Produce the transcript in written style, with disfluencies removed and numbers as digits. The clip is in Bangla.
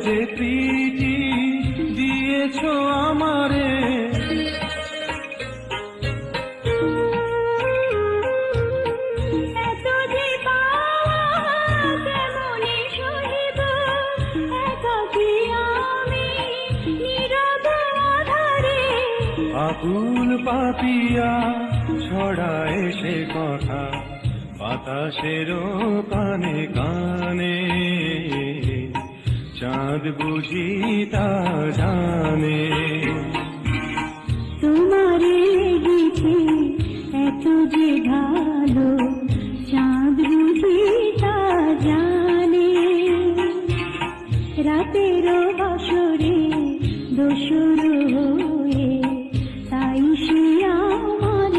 যে প্রীতি দিয়েছ আমারে, আকুল পাপিয়া ছড়ায় সে কথা বাতাসের কানে কানে, চাঁদ বুঝি তা জানে। তোমারে লেগেছে এত যে ভালো, চাঁদ বুঝি তা জানে। রাতের বাসরে দোসর